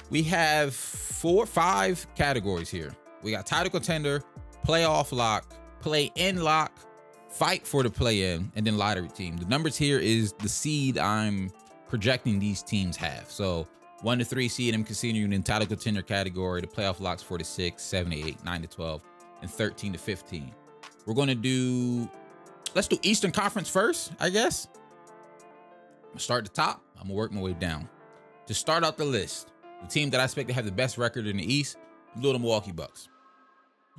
We have 5 categories here. We got title contender, playoff lock, play-in lock, fight for the play-in, and then lottery team. The numbers here is the seed I'm projecting these teams have. So 1 to 3 seed, I'm considering in title contender category. The playoff locks 4 to 6, 7 to 8, 9 to 12, and 13 to 15. We're going to do, let's do Eastern Conference first, I guess. I'm going to start at the top. I'm going to work my way down. To start out the list, the team that I expect to have the best record in the East, I'm doing the Milwaukee Bucks.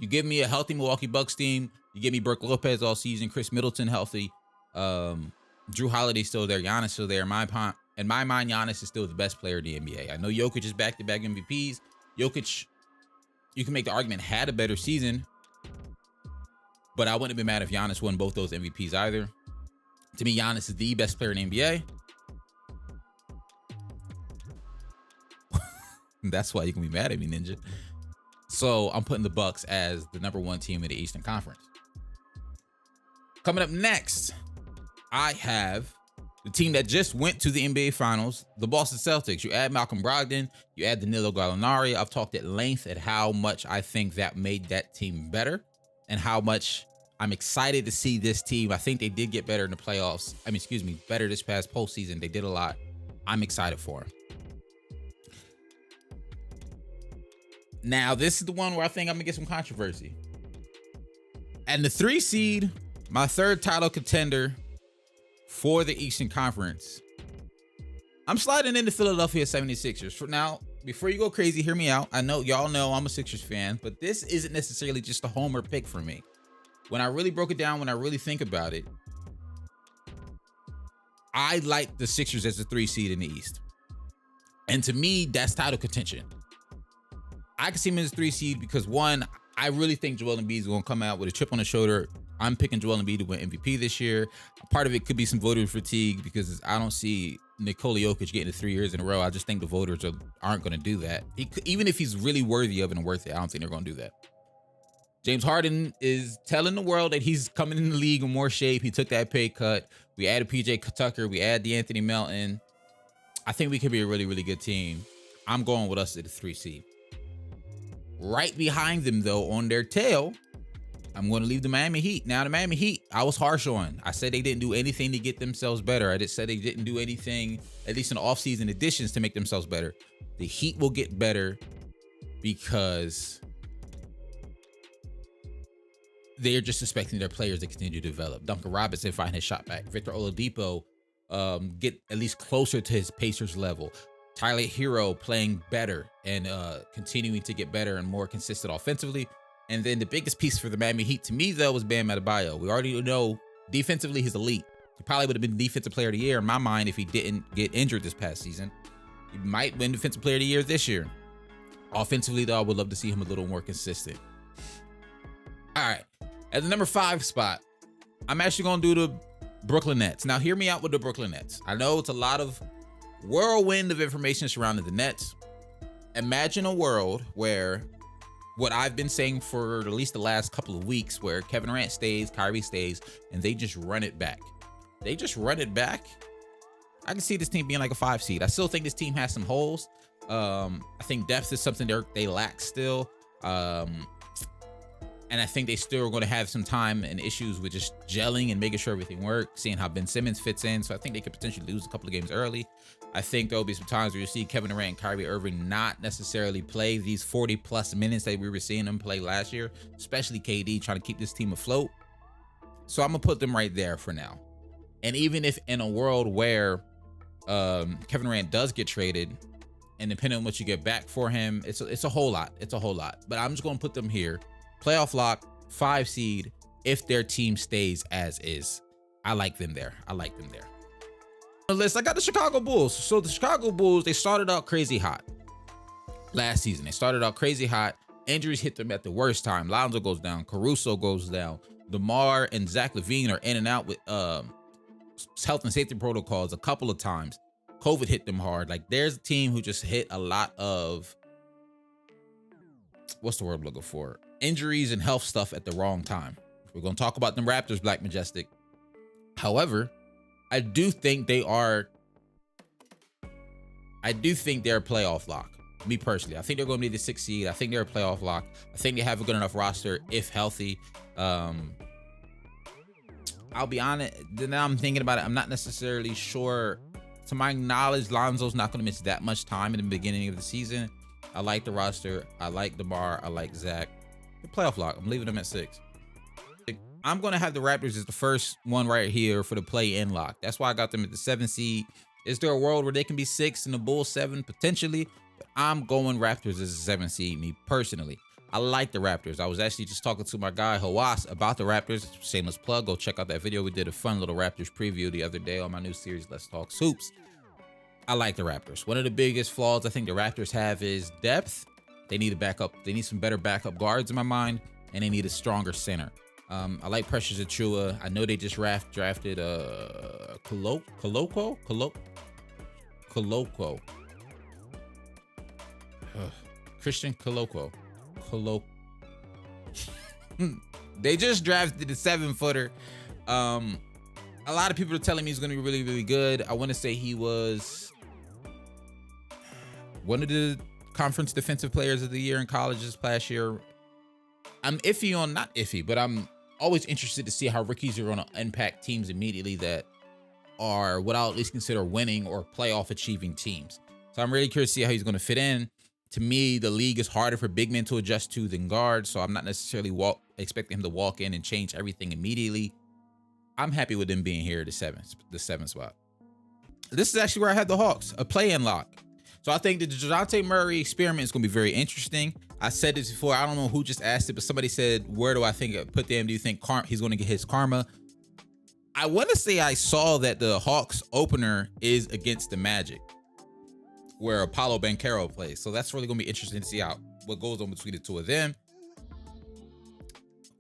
You give me a healthy Milwaukee Bucks team. You give me Brook Lopez all season, Chris Middleton healthy, Drew Holiday still there, Giannis still there. In my mind, Giannis is still the best player in the NBA. I know Jokic is back-to-back MVPs. Jokic, you can make the argument, had a better season, but I wouldn't have been mad if Giannis won both those MVPs either. To me, Giannis is the best player in the NBA. That's why you can be mad at me, Ninja. So I'm putting the Bucks as the number 1 team in the Eastern Conference. Coming up next, I have the team that just went to the NBA Finals, the Boston Celtics. You add Malcolm Brogdon, you add Danilo Gallinari. I've talked at length at how much I think that made that team better and how much I'm excited to see this team. I think they did get better in the playoffs. Better this past postseason. They did a lot. I'm excited for them. Now, this is the one where I think I'm going to get some controversy. And the 3 seed, my 3rd title contender for the Eastern Conference, I'm sliding into Philadelphia 76ers. For now, before you go crazy, hear me out. I know y'all know I'm a Sixers fan, but this isn't necessarily just a homer pick for me. When I really broke it down, when I really think about it, I like the Sixers as the 3 seed in the East. And to me, that's title contention. I can see him as a 3 seed because, one, I really think Joel Embiid is going to come out with a chip on his shoulder. I'm picking Joel Embiid to win MVP this year. Part of it could be some voter fatigue because I don't see Nikola Jokic getting it 3 years in a row. I just think the voters aren't going to do that. Even if he's really worthy of it and worth it, I don't think they're going to do that. James Harden is telling the world that he's coming in the league in more shape. He took that pay cut. We added PJ Tucker. We added DeAnthony Melton. I think we could be a really, really good team. I'm going with us at the 3 seed. Right behind them, though, on their tail, I'm going to leave the Miami Heat. Now, the Miami Heat, I was harsh on. I said they didn't do anything to get themselves better. I just said they didn't do anything, at least in the offseason additions, to make themselves better. The Heat will get better because they're just expecting their players to continue to develop. Duncan Robinson find his shot back. Victor Oladipo get at least closer to his Pacers level. Tyler Hero playing better and continuing to get better and more consistent offensively. And then the biggest piece for the Miami Heat to me, though, was Bam Adebayo. We already know defensively he's elite. He probably would have been Defensive Player of the Year in my mind if he didn't get injured this past season. He might win Defensive Player of the Year this year. Offensively, though, I would love to see him a little more consistent. All right. At the number 5 spot, I'm actually going to do the Brooklyn Nets. Now, hear me out with the Brooklyn Nets. I know it's a lot of whirlwind of information surrounding the Nets. Imagine a world where what I've been saying for at least the last couple of weeks, where Kevin Durant stays, Kyrie stays, and they just run it back. They just run it back. I can see this team being like a 5 seed. I still think this team has some holes. I think depth is something they lack still. And I think they still are going to have some time and issues with just gelling and making sure everything works, seeing how Ben Simmons fits in. So I think they could potentially lose a couple of games early. I think there'll be some times where you see Kevin Durant and Kyrie Irving not necessarily play these 40-plus minutes that we were seeing them play last year, especially KD trying to keep this team afloat. So I'm going to put them right there for now. And even if in a world where Kevin Durant does get traded, and depending on what you get back for him, it's a whole lot. It's a whole lot. But I'm just going to put them here. Playoff lock, 5 seed, if their team stays as is. I like them there. I like them there. On the list, I got the Chicago Bulls. So the Chicago Bulls, they started out crazy hot last season. They started out crazy hot. Injuries hit them at the worst time. Lonzo goes down. Caruso goes down. DeMar and Zach LaVine are in and out with health and safety protocols a couple of times. COVID hit them hard. Like, there's a team who just hit a lot of, what's the word I'm looking for? Injuries and health stuff at the wrong time. We're going to talk about them Raptors, Black Majestic. However, I do think they're a playoff lock. Me personally, I think they're going to be the 6th seed. I think they're a playoff lock. I think they have a good enough roster if healthy. I'll be honest. Now I'm thinking about it. I'm not necessarily sure. To my knowledge, Lonzo's not going to miss that much time in the beginning of the season. I like the roster. I like DeMar. I like Zach. The playoff lock. I'm leaving them at 6. I'm going to have the Raptors as the first one right here for the play-in lock. That's why I got them at the 7th seed. Is there a world where they can be 6 and the Bulls 7? Potentially. But I'm going Raptors as a 7th seed, me personally. I like the Raptors. I was actually just talking to my guy, Hawass, about the Raptors. Shameless plug. Go check out that video. We did a fun little Raptors preview the other day on my new series, Let's Talk Hoops. I like the Raptors. One of the biggest flaws I think the Raptors have is depth. They need a backup. They need some better backup guards in my mind, and they need a stronger center. I like Precious Achiuwa. I know they just drafted Koloko. Christian Koloko. They just drafted the 7-footer. A lot of people are telling me he's going to be really, really good. I want to say he was one of the conference defensive players of the year in college this past year. I'm iffy on, not iffy, but I'm always interested to see how rookies are going to impact teams immediately that are what I'll at least consider winning or playoff achieving teams. So I'm really curious to see how he's going to fit in. To me, the league is harder for big men to adjust to than guards, so I'm not necessarily expecting him to walk in and change everything immediately. I'm happy with them being here at the 7th spot. This is actually where I had the Hawks, a play-in lock. So I think the DeJounte Murray experiment is going to be very interesting. I said this before. I don't know who just asked it, but somebody said, where do I think put them? Do you think he's going to get his karma? I want to say I saw that the Hawks opener is against the Magic, where Apollo Banchero plays. So that's really going to be interesting to see what goes on between the two of them.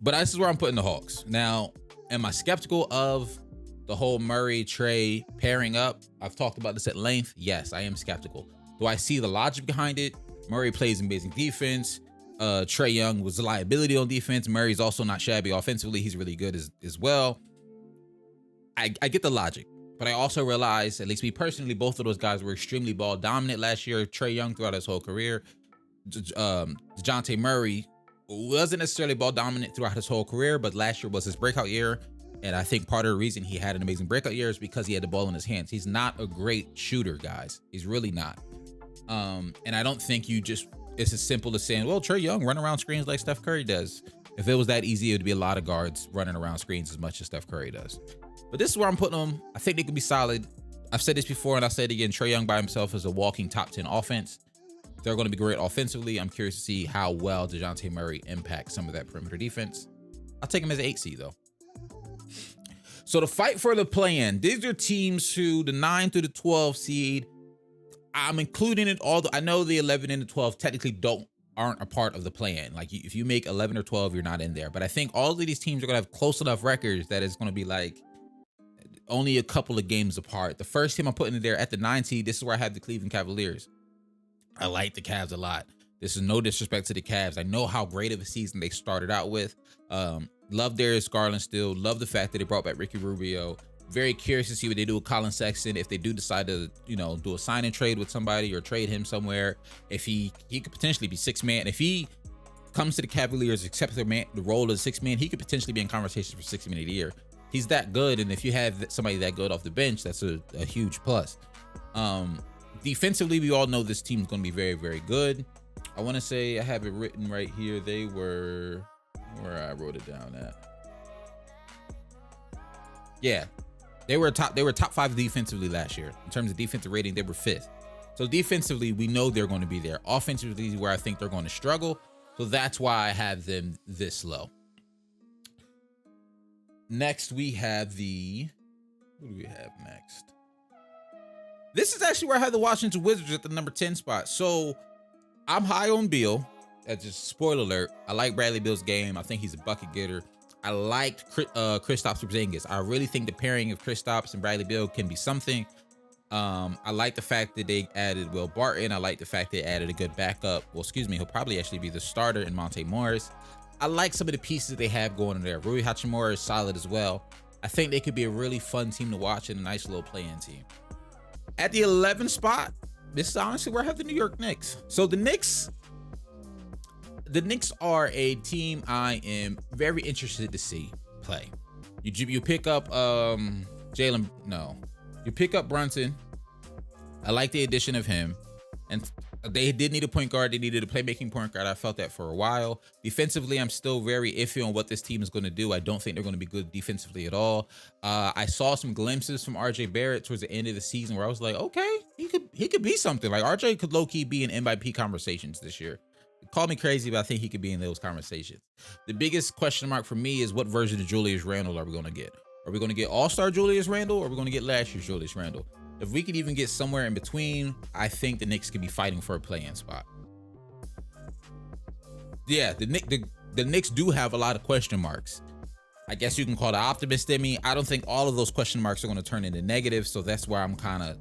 But this is where I'm putting the Hawks. Now, am I skeptical of the whole Murray-Trey pairing up? I've talked about this at length. Yes, I am skeptical. Do I see the logic behind it? Murray plays amazing defense. Trae Young was a liability on defense. Murray's also not shabby offensively. He's really good as well. I get the logic. But I also realize, at least me personally, both of those guys were extremely ball dominant last year. Trae Young throughout his whole career. DeJounte Murray wasn't necessarily ball dominant throughout his whole career, but last year was his breakout year. And I think part of the reason he had an amazing breakout year is because he had the ball in his hands. He's not a great shooter, guys. He's really not. And I don't think it's as simple as saying, well, Trae Young run around screens like Steph Curry does. If it was that easy, it would be a lot of guards running around screens as much as Steph Curry does. But this is where I'm putting them. I think they could be solid. I've said this before, and I'll say it again. Trae Young by himself is a walking top 10 offense. They're going to be great offensively. I'm curious to see how well DeJounte Murray impacts some of that perimeter defense. I'll take him as an 8 seed, though. So the fight for the play-in. These are teams who, the 9 through the 12 seed, I'm including it all. I know the 11 and the 12 technically aren't a part of the play-in. Like, if you make 11 or 12, you're not in there. But I think all of these teams are going to have close enough records that it's going to be like only a couple of games apart. The first team I'm putting in there at the 9 seed, this is where I have the Cleveland Cavaliers. I like the Cavs a lot. This is no disrespect to the Cavs. I know how great of a season they started out with. Love Darius Garland still. Love the fact that they brought back Ricky Rubio. Very curious to see what they do with Colin Sexton. If they do decide to, do a sign and trade with somebody or trade him somewhere, if he could potentially be 6-man. If he comes to the Cavaliers, accepts the role as 6-man, he could potentially be in conversation for 6-man of the year. He's that good, and if you have somebody that good off the bench, that's a huge plus. Defensively, we all know this team's going to be very, very good. I want to say I have it written right here. They were where I wrote it down at. Yeah, they were top 5 defensively last year. In terms of defensive rating, they were 5th. So defensively, we know they're going to be there. Offensively, where I think they're going to struggle. So that's why I have them this low. Next, we have what do we have next? This is actually where I have the Washington Wizards at the number 10 spot. So I'm high on Beal. That's just spoiler alert. I like Bradley Beal's game. I think he's a bucket getter. I liked Kristaps Porzingis. I really think the pairing of Kristaps and Bradley Beal can be something. I like the fact that they added Will Barton. I like the fact they added a good backup. Well, excuse me, he'll probably actually be the starter in Monte Morris. I like some of the pieces they have going in there. Rui Hachimura is solid as well. I think they could be a really fun team to watch and a nice little play-in team. At the 11th spot, this is honestly where I have the New York Knicks. So the Knicks are a team I am very interested to see play. You pick up you pick up Brunson. I like the addition of him. And they did need a point guard. They needed a playmaking point guard. I felt that for a while. Defensively, I'm still very iffy on what this team is going to do. I don't think they're going to be good defensively at all. I saw some glimpses from RJ Barrett towards the end of the season where I was like, okay, he could be something. Like RJ could low-key be in MVP conversations this year. Call me crazy, but I think he could be in those conversations. The biggest question mark for me is what version of Julius Randle are we going to get? Are we going to get all-star Julius Randle, or are we going to get last year's Julius Randle? If we could even get somewhere in between, I think the Knicks could be fighting for a play-in spot. Yeah, the Knicks do have a lot of question marks. I guess you can call it optimist in me. I don't think all of those question marks are going to turn into negatives, so that's where I'm kind of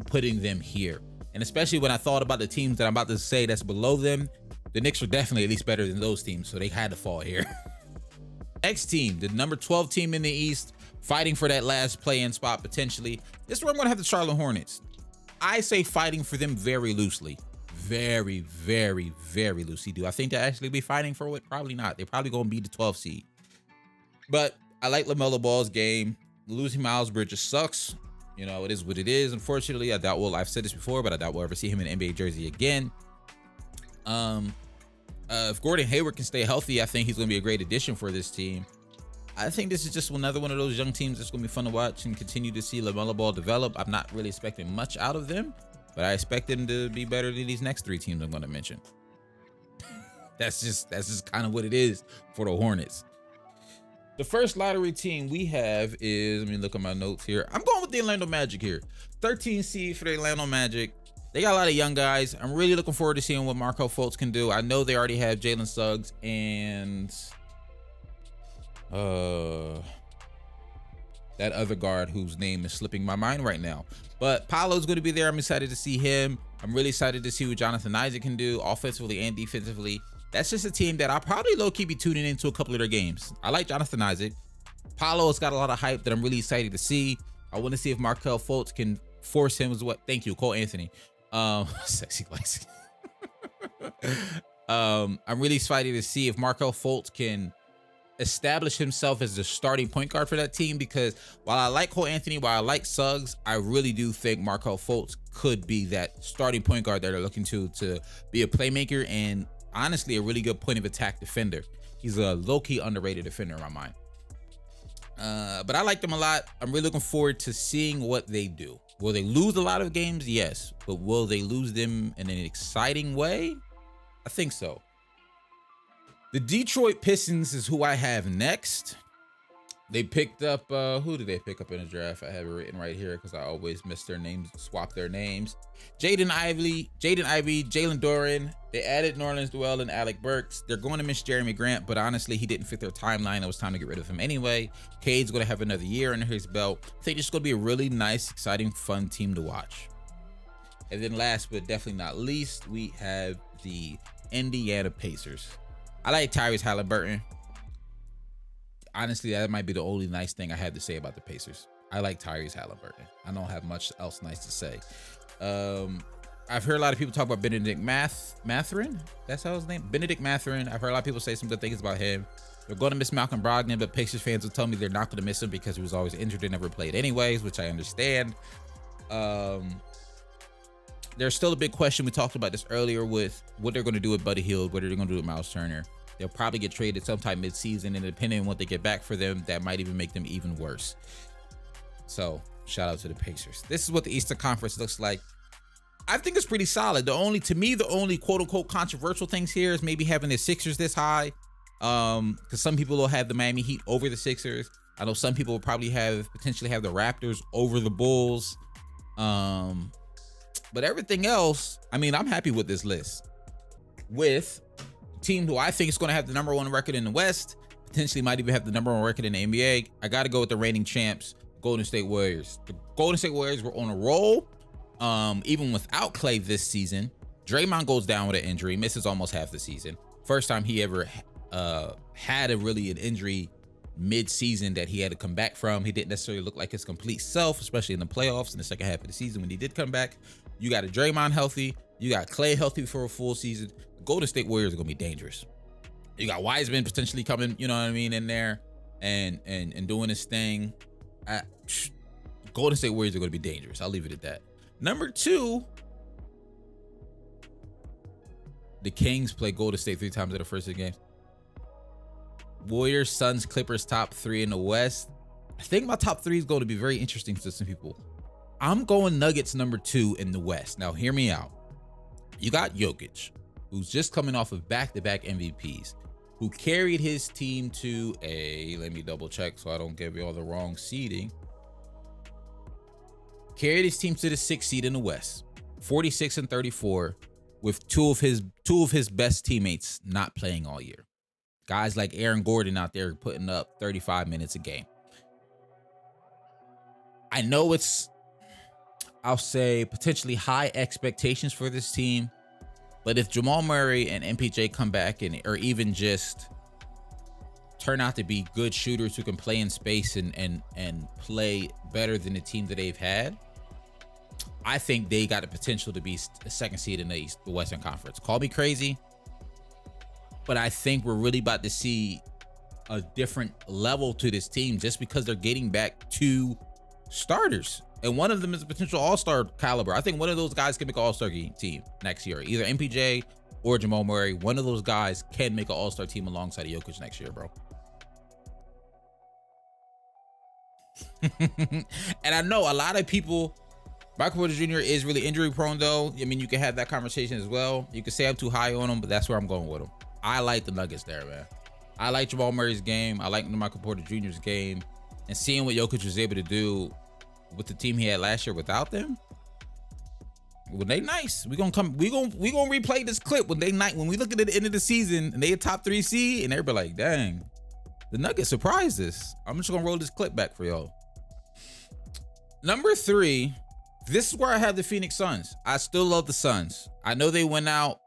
putting them here. And especially when I thought about the teams that I'm about to say that's below them, the Knicks are definitely at least better than those teams, so they had to fall here. Next team, the number 12 team in the East, fighting for that last play-in spot potentially. This is where I'm going to have the Charlotte Hornets. I say fighting for them very loosely. Very, very, very loosely. Do I think they'll actually be fighting for it? Probably not. They're probably going to be the 12th seed. But I like LaMelo Ball's game. Losing Miles Bridges sucks. You know, it is what it is. Unfortunately, I've said this before, but I doubt we'll ever see him in an NBA jersey again. If Gordon Hayward can stay healthy, I think he's going to be a great addition for this team. I think this is just another one of those young teams that's going to be fun to watch and continue to see LaMelo Ball develop. I'm not really expecting much out of them, but I expect them to be better than these next three teams I'm going to mention. That's just kind of what it is for the Hornets. The first lottery team we have is, let me look at my notes here. I'm going with the Orlando Magic here. 13 seed for the Orlando Magic. They got a lot of young guys. I'm really looking forward to seeing what Markelle Fultz can do. I know they already have Jalen Suggs and that other guard whose name is slipping my mind right now. But Paolo's going to be there. I'm excited to see him. I'm really excited to see what Jonathan Isaac can do offensively and defensively. That's just a team that I'll probably low-key be tuning into a couple of their games. I like Jonathan Isaac. Paolo's got a lot of hype that I'm really excited to see. I want to see if Markelle Fultz can force him as what. Thank you, Cole Anthony. Sexy Lexi. I'm really excited to see if Markelle Fultz can establish himself as the starting point guard for that team, because while I like Cole Anthony, while I like Suggs, I really do think Markelle Fultz could be that starting point guard that they're looking to be a playmaker and honestly a really good point of attack defender. He's a low-key underrated defender in my mind. But I like them a lot. I'm really looking forward to seeing what they do. Will they lose a lot of games? Yes. But will they lose them in an exciting way? I think so. The Detroit Pistons is who I have next. They picked up, who did they pick up in the draft? I have it written right here because I always miss their names, swap their names. Jaden Ivey, Jalen Duren. They added Nerlens Noel and Alec Burks. They're going to miss Jeremy Grant, but honestly, he didn't fit their timeline. It was time to get rid of him anyway. Cade's going to have another year under his belt. I think it's going to be a really nice, exciting, fun team to watch. And then last but definitely not least, we have the Indiana Pacers. I like Tyrese Halliburton. Honestly, that might be the only nice thing I have to say about the Pacers. I like Tyrese Halliburton. I don't have much else nice to say. I've heard a lot of people talk about Benedict Mathurin. That's how his name? Benedict Mathurin. I've heard a lot of people say some good things about him. They're going to miss Malcolm Brogdon, but Pacers fans will tell me they're not going to miss him because he was always injured and never played anyways, which I understand. There's still a big question. We talked about this earlier with what they're going to do with Buddy Hield, what they're going to do with Miles Turner. They'll probably get traded sometime mid-season, and depending on what they get back for them, that might even make them even worse. So, shout out to the Pacers. This is what the Eastern Conference looks like. I think it's pretty solid. The only quote-unquote controversial things here is maybe having the Sixers this high, because some people will have the Miami Heat over the Sixers. I know some people will probably potentially have the Raptors over the Bulls. But everything else, I mean, I'm happy with this list. With team who I think is going to have the number one record in the West, potentially might even have the number one record in the NBA. I got to go with the reigning champs, Golden State Warriors. The Golden State Warriors were on a roll, even without Clay this season. Draymond goes down with an injury, misses almost half the season. First time he ever had an injury mid-season that he had to come back from. He didn't necessarily look like his complete self, especially in the playoffs in the second half of the season when he did come back. You got a Draymond healthy. You got Clay healthy for a full season. The Golden State Warriors are going to be dangerous. You got Wiseman potentially coming, you know what I mean, in there and doing his thing. Golden State Warriors are going to be dangerous. I'll leave it at that. Number 2, the Kings play Golden State 3 times in the first 6 games. Warriors, Suns, Clippers, top 3 in the West. I think my top 3 is going to be very interesting to some people. I'm going Nuggets number 2 in the West. Now, hear me out. You got Jokic, who's just coming off of back-to-back MVPs, who carried his team to let me double check so I don't give you all the wrong seeding. Carried his team to the 6th seed in the West, 46-34, with two of his best teammates not playing all year. Guys like Aaron Gordon out there putting up 35 minutes a game. I know it's, I'll say, potentially high expectations for this team, but if Jamal Murray and MPJ come back or even just turn out to be good shooters who can play in space and play better than the team that they've had, I think they got the potential to be a 2nd seed in the Western Conference. Call me crazy, but I think we're really about to see a different level to this team just because they're getting back 2 starters. And one of them is a potential all-star caliber. I think one of those guys can make an all-star team next year. Either MPJ or Jamal Murray. One of those guys can make an all-star team alongside Jokic next year, bro. And I know a lot of people, Michael Porter Jr. is really injury prone though. I mean, you can have that conversation as well. You can say I'm too high on him, but that's where I'm going with him. I like the Nuggets there, man. I like Jamal Murray's game. I like Michael Porter Jr.'s game. And seeing what Jokic was able to do with the team he had last year without them, well, they nice. We gonna replay this clip when we look at the end of the season and they a top 3 seed and everybody like, dang, the Nuggets surprised us. I'm just gonna roll this clip back for y'all. Number 3, this is where I have the Phoenix Suns. I still love the Suns. I know they went out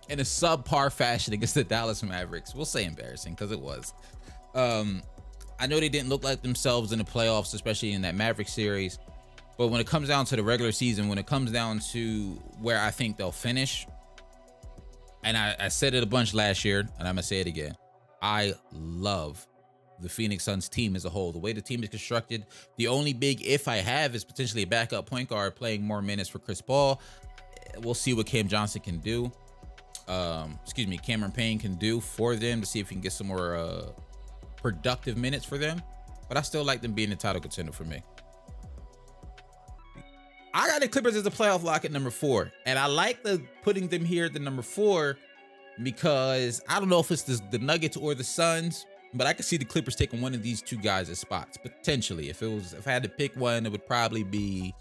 in a subpar fashion against the Dallas Mavericks. We'll say embarrassing because it was. I know they didn't look like themselves in the playoffs, especially in that Mavericks series. But when it comes down to the regular season, when it comes down to where I think they'll finish, and I said it a bunch last year, and I'm going to say it again. I love the Phoenix Suns team as a whole. The way the team is constructed, the only big if I have is potentially a backup point guard playing more minutes for Chris Paul. We'll see what Cam Johnson can do. Cameron Payne can do for them to see if he can get some more productive minutes for them. But I still like them being a title contender for me. I got the Clippers as a playoff lock at number 4. And I like putting them here at the number 4 because I don't know if it's the Nuggets or the Suns, but I could see the Clippers taking one of these 2 guys as spots, potentially. If I had to pick one, it would probably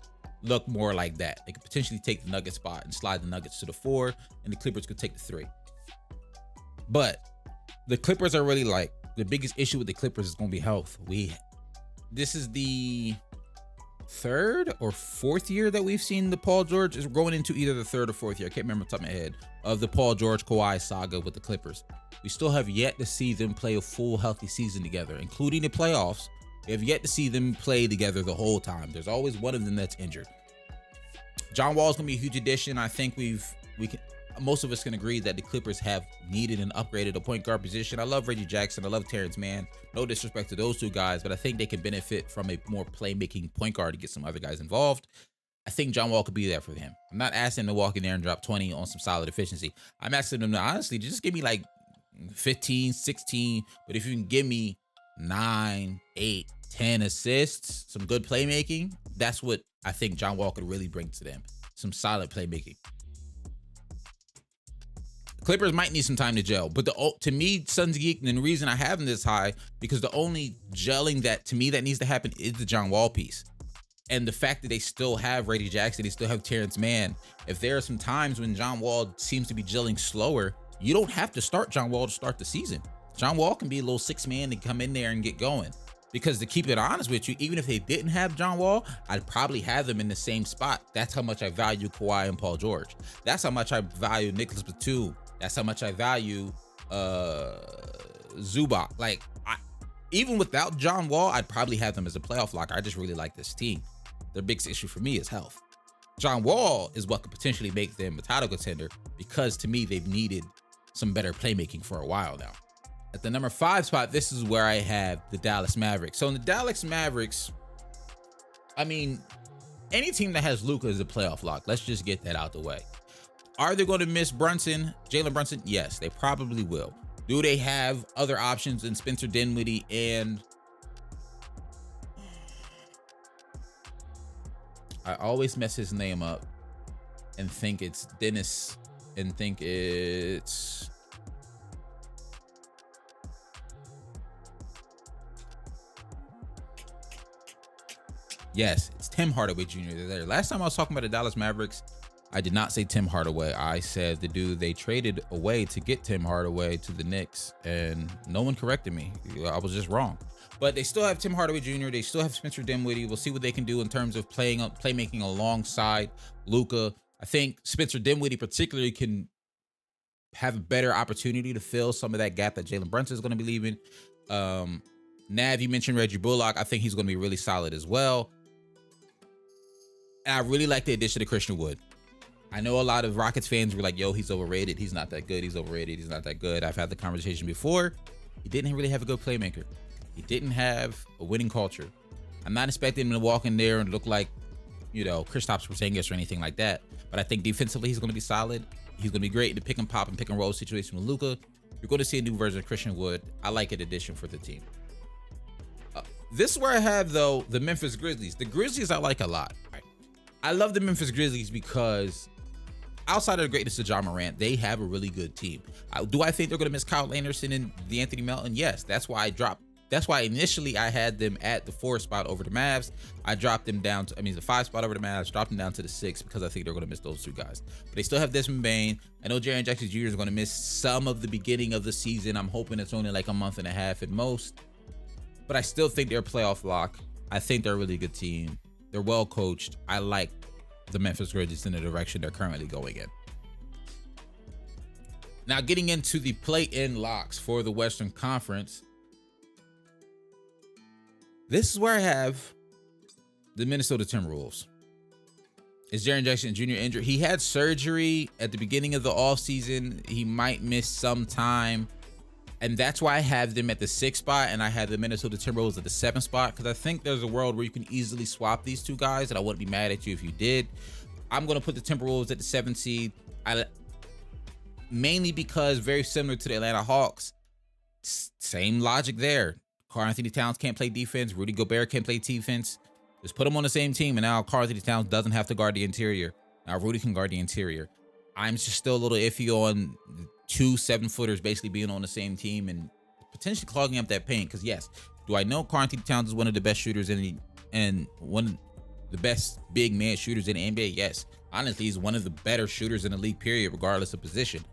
look more like that. They could potentially take the Nuggets spot and slide the Nuggets to the 4, and the Clippers could take the 3. But the Clippers are really like, the biggest issue with the Clippers is going to be health. This is the 3rd or 4th year that we've seen the Paul George is going into either the 3rd or 4th year. I can't remember off the top of my head of the Paul George Kawhi saga with the Clippers. We still have yet to see them play a full healthy season together, including the playoffs. We have yet to see them play together the whole time. There's always one of them that's injured. John Wall is going to be a huge addition. I think most of us can agree that the Clippers have needed and upgraded a point guard position. I love Reggie Jackson. I love Terrence Mann. No disrespect to those 2 guys, but I think they can benefit from a more playmaking point guard to get some other guys involved. I think John Wall could be there for him. I'm not asking him to walk in there and drop 20 on some solid efficiency. I'm asking him to honestly just give me like 15, 16, but if you can give me 9, 8, 10 assists, some good playmaking, that's what I think John Wall could really bring to them. Some solid playmaking. Clippers might need some time to gel, but to me, Suns Geek, and the reason I have them this high, because the only gelling that to me that needs to happen is the John Wall piece. And the fact that they still have Reggie Jackson, they still have Terrence Mann. If there are some times when John Wall seems to be gelling slower, you don't have to start John Wall to start the season. John Wall can be a little 6 man to come in there and get going. Because to keep it honest with you, even if they didn't have John Wall, I'd probably have them in the same spot. That's how much I value Kawhi and Paul George. That's how much I value Nicholas Batum. That's how much I value Zubac. Like, even without John Wall, I'd probably have them as a playoff lock. I just really like this team. Their biggest issue for me is health. John Wall is what could potentially make them a title contender, because to me, they've needed some better playmaking for a while now. At the number 5 spot, this is where I have the Dallas Mavericks. So in the Dallas Mavericks, I mean, any team that has Luka is a playoff lock. Let's just get that out the way. Are they going to miss Brunson, Jalen Brunson? Yes, they probably will. Do they have other options in Spencer Dinwiddie and... I always mess his name up and think it's Dennis and think it's... Yes, it's Tim Hardaway Jr. They're there. Last time I was talking about the Dallas Mavericks, I did not say Tim Hardaway. I said the dude they traded away to get Tim Hardaway to the Knicks, and no one corrected me. I was just wrong. But they still have Tim Hardaway Jr. They still have Spencer Dinwiddie. We'll see what they can do in terms of playmaking alongside Luka. I think Spencer Dinwiddie particularly can have a better opportunity to fill some of that gap that Jalen Brunson is going to be leaving. Nav, you mentioned Reggie Bullock. I think he's going to be really solid as well. And I really like the addition of Christian Wood. I know a lot of Rockets fans were like, yo, he's overrated. He's not that good. He's overrated. He's not that good. I've had the conversation before. He didn't really have a good playmaker. He didn't have a winning culture. I'm not expecting him to walk in there and look like, you know, Kristaps Porzingis or anything like that. But I think defensively, he's going to be solid. He's going to be great in the pick and pop and pick and roll situation with Luka. You're going to see a new version of Christian Wood. I like an addition for the team. This is where I have, though, the Memphis Grizzlies. The Grizzlies I like a lot. I love the Memphis Grizzlies because outside of the greatness of John Morant, they have a really good team. Do I think they're going to miss Kyle Anderson and DeAnthony Melton? Yes. That's why initially I had them at the 4 spot over the Mavs. I dropped them down to, the 5 spot over the Mavs, dropped them down to the 6 because I think they're going to miss those 2 guys. But they still have Desmond Bane. I know Jaren Jackson Jr. is going to miss some of the beginning of the season. I'm hoping it's only like a month and a half at most. But I still think they're a playoff lock. I think they're a really good team. They're well coached. I like the Memphis Grizzlies in the direction they're currently going in. Now, getting into the play-in locks for the Western Conference. This is where I have the Minnesota Timberwolves. Is Jaren Jackson Jr. injured? He had surgery at the beginning of the offseason. He might miss some time. And that's why I have them at the 6th spot, and I have the Minnesota Timberwolves at the 7th spot, because I think there's a world where you can easily swap these 2 guys, and I wouldn't be mad at you if you did. I'm going to put the Timberwolves at the 7th seed, mainly because very similar to the Atlanta Hawks, same logic there. Karl-Anthony Towns can't play defense. Rudy Gobert can't play defense. Just put them on the same team, and now Karl-Anthony Towns doesn't have to guard the interior. Now Rudy can guard the interior. I'm just still a little iffy on 2 7-footers basically being on the same team and potentially clogging up that paint. Because yes, do I know Karl-Anthony Towns is one of the best shooters and one of the best big man shooters in the NBA? Yes. Honestly, he's one of the better shooters in the league, period, regardless of position.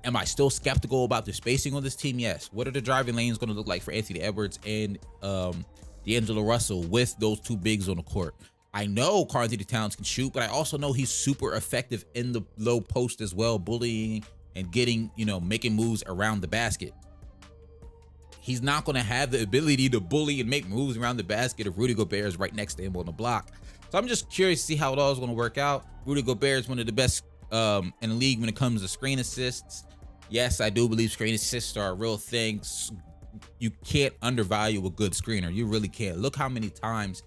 Am I still skeptical about the spacing on this team? Yes. What are the driving lanes going to look like for Anthony Edwards and D'Angelo Russell with those 2 bigs on the court? I know Karl-Anthony Towns can shoot, but I also know he's super effective in the low post as well, bullying and getting, making moves around the basket. He's not going to have the ability to bully and make moves around the basket if Rudy Gobert is right next to him on the block. So I'm just curious to see how it all is going to work out. Rudy Gobert is one of the best in the league when it comes to screen assists. Yes, I do believe screen assists are a real thing. You can't undervalue a good screener. You really can't. Look how many times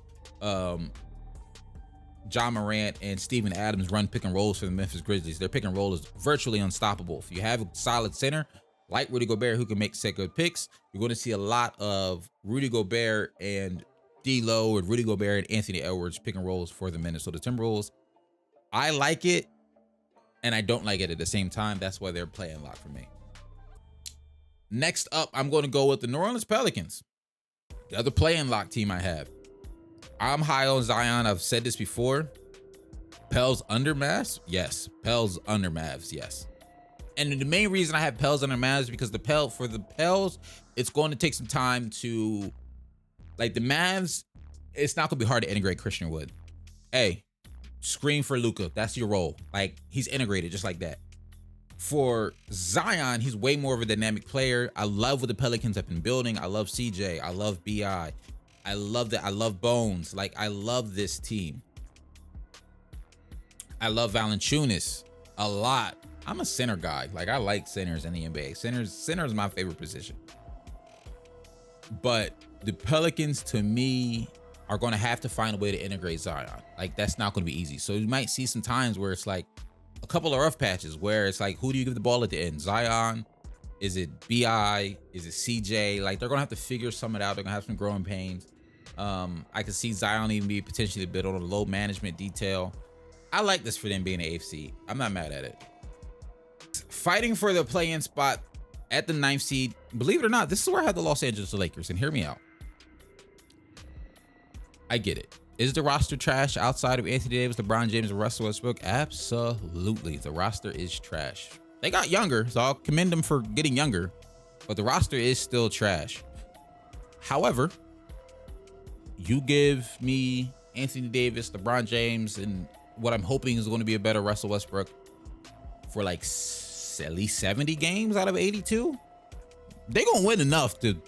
John Morant and Steven Adams run pick and rolls for the Memphis Grizzlies. Their pick and roll is virtually unstoppable. If you have a solid center like Rudy Gobert who can make set good picks, you're going to see a lot of Rudy Gobert and D'Lo and Rudy Gobert and Anthony Edwards pick and rolls for the Minnesota Timberwolves. I like it, and I don't like it at the same time. That's why they're playing lock for me. Next up, I'm going to go with the New Orleans Pelicans, the other play-in lock team I have. I'm high on Zion. I've said this before. Pels under Mavs? Yes. Pels under Mavs? Yes. And the main reason I have Pels under Mavs is because for the Pels, it's going to take some time to, like the Mavs, it's not going to be hard to integrate Christian Wood. Hey, screen for Luka. That's your role. Like, he's integrated just like that. For Zion, he's way more of a dynamic player. I love what the Pelicans have been building. I love CJ. I love BI. I love that. I love Bones. Like, I love this team. I love Valanciunas a lot. I'm a center guy. Like, I like centers in the NBA. Center is my favorite position. But the Pelicans, to me, are going to have to find a way to integrate Zion. Like, that's not going to be easy. So you might see some times where it's like a couple of rough patches where it's like, who do you give the ball at the end? Zion? Is it BI? Is it CJ? Like, they're going to have to figure some of it out. They're going to have some growing pains. I could see Zion even be potentially a bit on a low management detail. I like this for them being an AFC. I'm not mad at it. Fighting for the play-in spot at the 9th seed. Believe it or not, this is where I had the Los Angeles Lakers. And hear me out. I get it. Is the roster trash outside of Anthony Davis, LeBron James, and Russell Westbrook? Absolutely. The roster is trash. They got younger, so I'll commend them for getting younger. But the roster is still trash. However, you give me Anthony Davis, LeBron James, and what I'm hoping is going to be a better Russell Westbrook for like at least 70 games out of 82. They're going to win enough to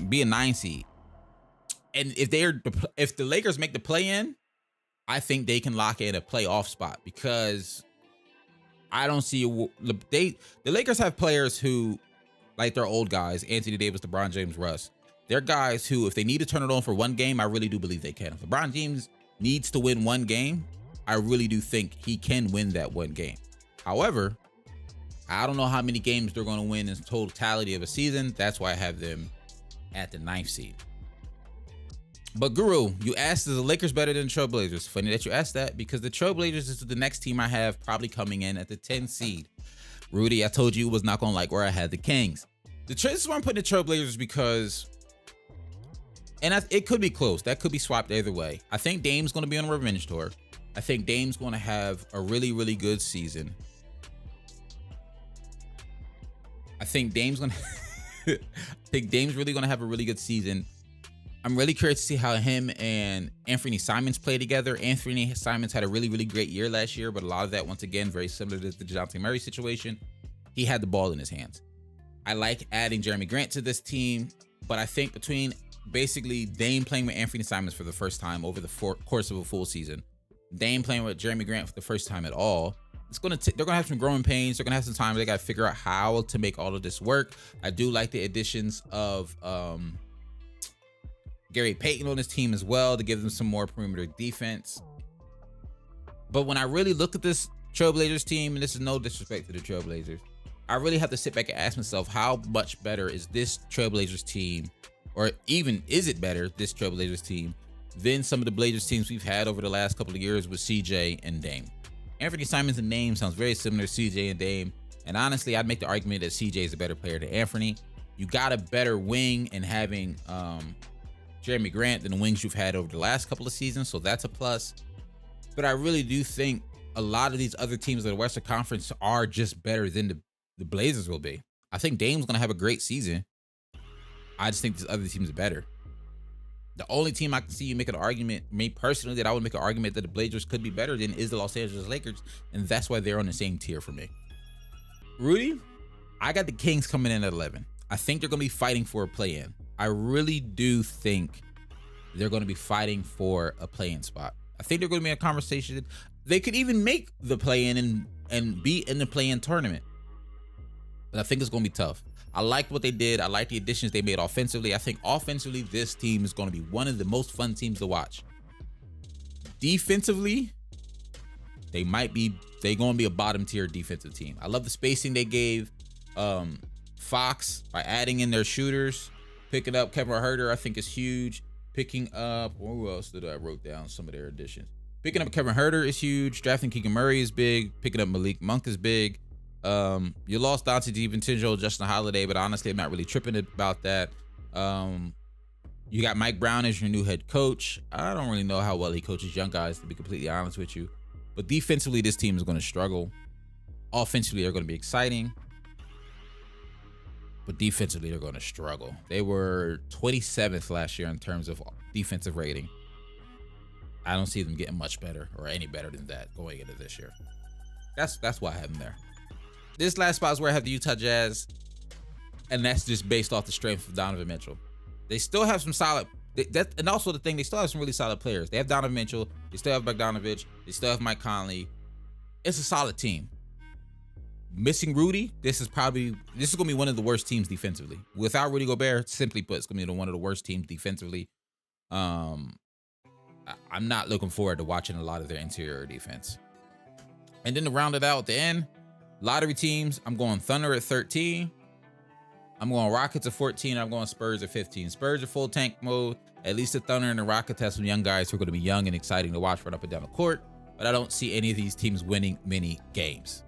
be a 9 seed. And if the Lakers make the play-in, I think they can lock in a playoff spot, because I don't see the Lakers have players who, like, they're old guys, Anthony Davis, LeBron James, Russ. They're guys who, if they need to turn it on for one game, I really do believe they can. If LeBron James needs to win one game, I really do think he can win that one game. However, I don't know how many games they're going to win in totality of a season. That's why I have them at the 9th seed. But Guru, you asked, is the Lakers better than the Trailblazers? Funny that you asked that, because the Trailblazers is the next team I have probably coming in at the 10th seed. Rudy, I told you was not going to like where I had the Kings. This is why I'm putting the Trailblazers, because, and it could be close. That could be swapped either way. I think Dame's going to be on a revenge tour. I think Dame's going to have a really, really good season. I think Dame's really going to have a really good season. I'm really curious to see how him and Anthony Simons play together. Anthony Simons had a really, really great year last year, but a lot of that, once again, very similar to the DeJounte Murray situation. He had the ball in his hands. I like adding Jeremy Grant to this team, but I think between basically Dame playing with Anthony Simons for the first time over the course of a full season, Dame playing with Jeremy Grant for the first time at all, they're gonna have some growing pains. They're gonna have some time. They gotta figure out how to make all of this work. I do like the additions of Gary Payton on his team as well, to give them some more perimeter defense. But when I really look at this Trailblazers team, and this is no disrespect to the Trailblazers, I really have to sit back and ask myself, how much better is this Trailblazers team, or even is it better, this Trailblazers team, than some of the Blazers teams we've had over the last couple of years with CJ and Dame? Anthony Simons and Dame sounds very similar to CJ and Dame, and honestly, I'd make the argument that CJ is a better player than Anthony. You got a better wing in having Jeremy Grant than the wings you've had over the last couple of seasons, so that's a plus. But I really do think a lot of these other teams in the Western Conference are just better than the Blazers will be. I think Dame's going to have a great season. I just think these other teams are better. The only team I can see you make an argument, me personally, that I would make an argument that the Blazers could be better than is the Los Angeles Lakers, and that's why they're on the same tier for me. Rudy, I got the Kings coming in at 11. I think they're going to be fighting for a play-in. I really do think they're going to be fighting for a play-in spot. I think they're going to be in a conversation. They could even make the play-in and be in the play-in tournament. But I think it's going to be tough. I like what they did. I like the additions they made offensively. I think offensively, this team is going to be one of the most fun teams to watch. Defensively, they're going to be a bottom tier defensive team. I love the spacing they gave Fox by adding in their shooters. Picking up Kevin Huerter, I think, is huge. Picking up, who else did I wrote down some of their additions? Picking up Kevin Huerter is huge. Drafting Keegan Murray is big. Picking up Malik Monk is big. You lost Dante DiVincenzo, Justin Holiday, but honestly, I'm not really tripping about that. You got Mike Brown as your new head coach. I don't really know how well he coaches young guys, to be completely honest with you. But defensively, this team is going to struggle. Offensively, they're going to be exciting. But defensively, they're going to struggle. They were 27th last year in terms of defensive rating. I don't see them getting much better or any better than that going into this year. That's why I have them there. this last spot is where I have the Utah Jazz, and that's just based off the strength of Donovan Mitchell. They still have some solid, and also the thing, they still have some really solid players. They have Donovan Mitchell, they still have Bogdanovich, they still have Mike Conley. It's a solid team. Missing Rudy, this is going to be one of the worst teams defensively. Without Rudy Gobert, simply put, it's going to be one of the worst teams defensively. I'm not looking forward to watching a lot of their interior defense. And then to round it out at the end, lottery teams, I'm going Thunder at 13. I'm going Rockets at 14. I'm going Spurs at 15. Spurs are full tank mode. At least the Thunder and the Rockets have some young guys who are going to be young and exciting to watch run up and down the court. But I don't see any of these teams winning many games.